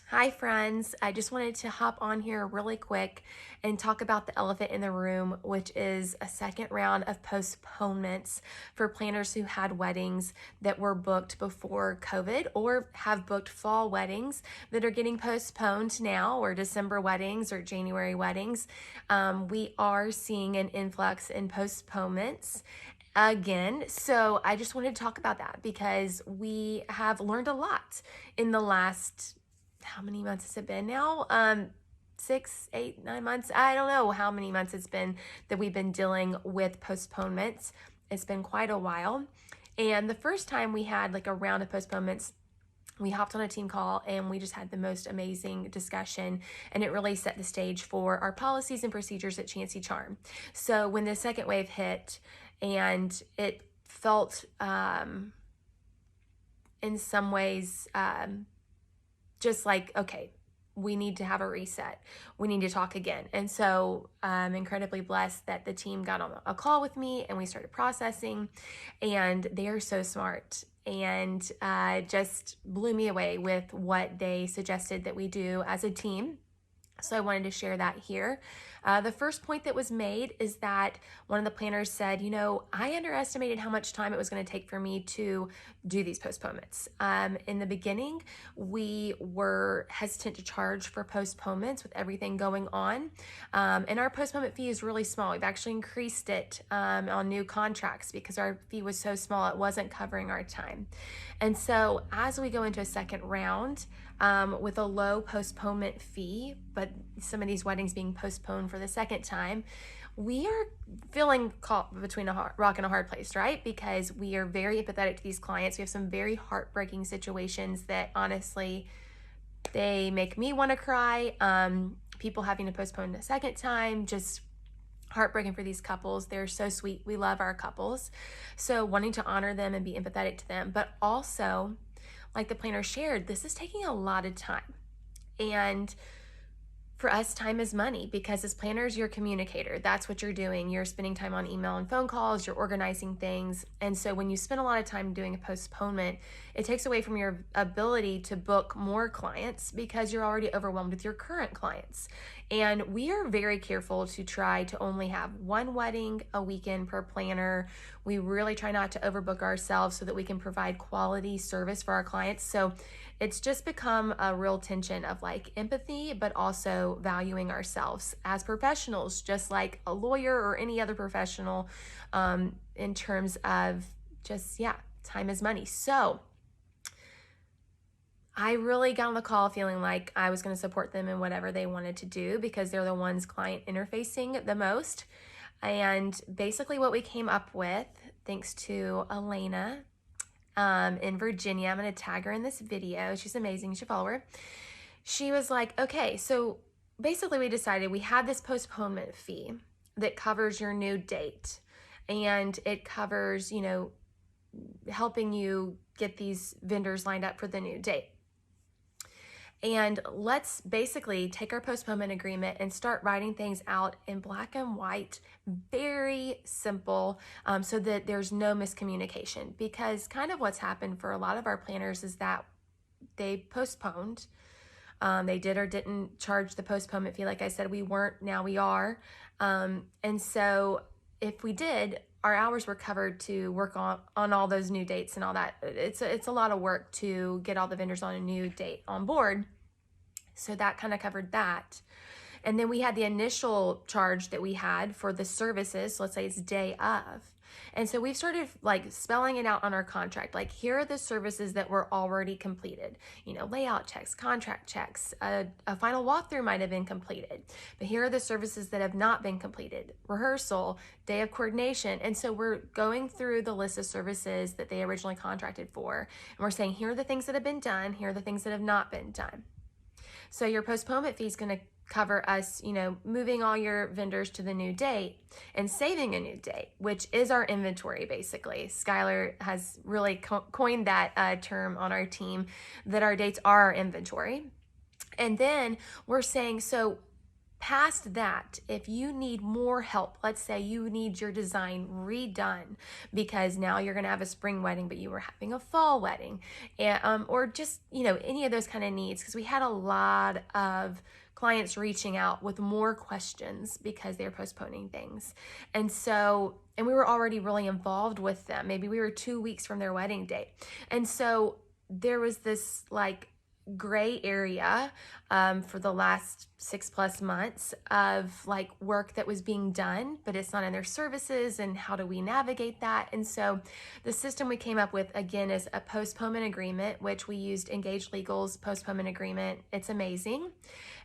Hi friends, I just wanted to hop on here really quick and talk about the elephant in the room, which is a second round of postponements for planners who had weddings that were booked before COVID or have booked fall weddings that are getting postponed now, or December weddings or January weddings. We are seeing an influx in postponements again. So I just wanted to talk about that because we have learned a lot in the last, how many months has it been now? 6, 8, 9 months. I don't know how many months it's been that we've been dealing with postponements. It's been quite a while. And the first time we had like a round of postponements, we hopped on a team call and we just had the most amazing discussion, and it really set the stage for our policies and procedures at Chancey Charm. So when the second wave hit and it felt in some ways just like, okay, we need to have a reset. We need to talk again. And so I'm incredibly blessed that the team got on a call with me and we started processing, and they are so smart and just blew me away with what they suggested that we do as a team. So I wanted to share that here. The first point that was made is that one of the planners said, I underestimated how much time it was going to take for me to do these postponements. In the beginning, we were hesitant to charge for postponements with everything going on. And our postponement fee is really small. We've actually increased it on new contracts because our fee was so small, it wasn't covering our time. And so as we go into a second round, with a low postponement fee, but some of these weddings being postponed for the second time, we are feeling caught between a rock and a hard place, right? Because we are very empathetic to these clients. We have some very heartbreaking situations that honestly, they make me want to cry. People having to postpone a second time, just heartbreaking for these couples. They're so sweet. We love our couples. So wanting to honor them and be empathetic to them, but also, like the planner shared, this is taking a lot of time. And for us, time is money because as planners, you're a communicator. That's what you're doing. You're spending time on email and phone calls, you're organizing things. And so when you spend a lot of time doing a postponement, it takes away from your ability to book more clients because you're already overwhelmed with your current clients. And we are very careful to try to only have one wedding a weekend per planner. We really try not to overbook ourselves so that we can provide quality service for our clients. So it's just become a real tension of like empathy, but also valuing ourselves as professionals, just like a lawyer or any other professional, in terms of just, time is money. So I really got on the call feeling like I was going to support them in whatever they wanted to do because they're the ones client interfacing the most. And basically what we came up with, thanks to Elena, in Virginia. I'm going to tag her in this video. She's amazing. You should follow her. She was like, okay, so basically we decided we had this postponement fee that covers your new date, and it covers, helping you get these vendors lined up for the new date. And let's basically take our postponement agreement and start writing things out in black and white, very simple, so that there's no miscommunication. Because kind of what's happened for a lot of our planners is that they postponed. They did or didn't charge the postponement fee. Like I said, we weren't, now we are. And so if we did, our hours were covered to work on all those new dates and all that. It's a lot of work to get all the vendors on a new date on board. So that kind of covered that. And then we had the initial charge that we had for the services. So let's say it's day of. And so we've started like spelling it out on our contract. Like, here are the services that were already completed. Layout checks, contract checks, a final walkthrough might have been completed. But here are the services that have not been completed. Rehearsal, day of coordination. And so we're going through the list of services that they originally contracted for. And we're saying, here are the things that have been done. Here are the things that have not been done. So your postponement fee is going to cover us, moving all your vendors to the new date and saving a new date, which is our inventory, basically. Skylar has really coined that term on our team, that our dates are our inventory. And then we're saying, so Past that, if you need more help, let's say you need your design redone because now you're going to have a spring wedding, but you were having a fall wedding, and, or just, any of those kind of needs, because we had a lot of clients reaching out with more questions because they're postponing things. And we were already really involved with them. Maybe we were 2 weeks from their wedding date. And so there was this like gray area for the last 6+ months of like work that was being done, but it's not in their services. And how do we navigate that? And so the system we came up with again is a postponement agreement, which we used Engage Legal's postponement agreement. It's amazing.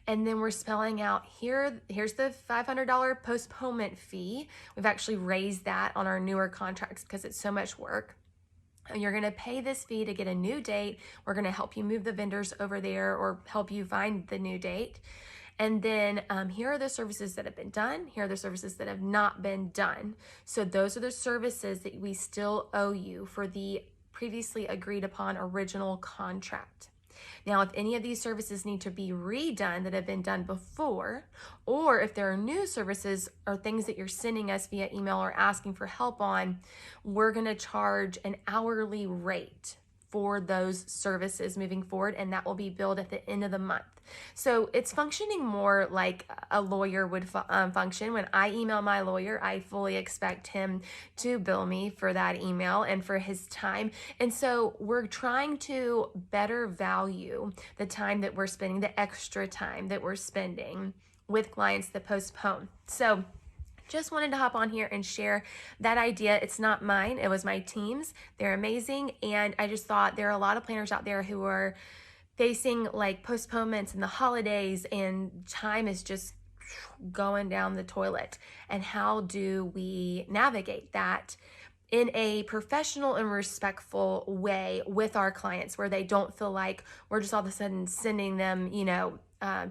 And then we're spelling out here's the $500 postponement fee. We've actually raised that on our newer contracts because it's so much work. You're going to pay this fee to get a new date. We're going to help you move the vendors over there or help you find the new date. And then here are the services that have been done. Here are the services that have not been done. So those are the services that we still owe you for the previously agreed upon original contract. Now, if any of these services need to be redone that have been done before, or if there are new services or things that you're sending us via email or asking for help on, we're going to charge an hourly rate for those services moving forward, and that will be billed at the end of the month. So it's functioning more like a lawyer would function. When I email my lawyer, I fully expect him to bill me for that email and for his time. And so we're trying to better value the time that we're spending, the extra time that we're spending with clients that postpone. So just wanted to hop on here and share that idea. It's not mine. It was my team's. They're amazing. And I just thought there are a lot of planners out there who are facing like postponements and the holidays, and time is just going down the toilet. And how do we navigate that in a professional and respectful way with our clients, where they don't feel like we're just all of a sudden sending them,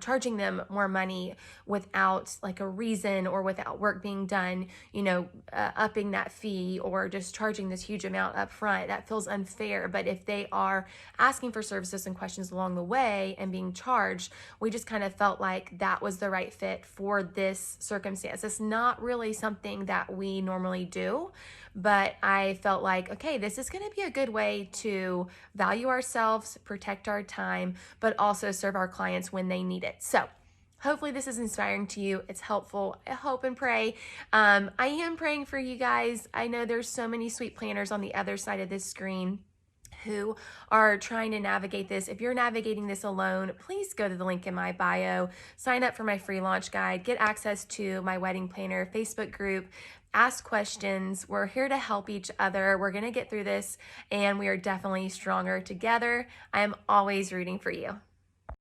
charging them more money without like a reason or without work being done, upping that fee or just charging this huge amount up front. That feels unfair. But if they are asking for services and questions along the way and being charged, we just kind of felt like that was the right fit for this circumstance. It's not really something that we normally do, but I felt like, okay, this is going to be a good way to value ourselves, protect our time, but also serve our clients when they need it. So hopefully this is inspiring to you. It's helpful. I hope and pray. I am praying for you guys. I know there's so many sweet planners on the other side of this screen who are trying to navigate this. If you're navigating this alone, please go to the link in my bio, sign up for my free launch guide, get access to my wedding planner Facebook group, ask questions. We're here to help each other. We're going to get through this, and we are definitely stronger together. I am always rooting for you.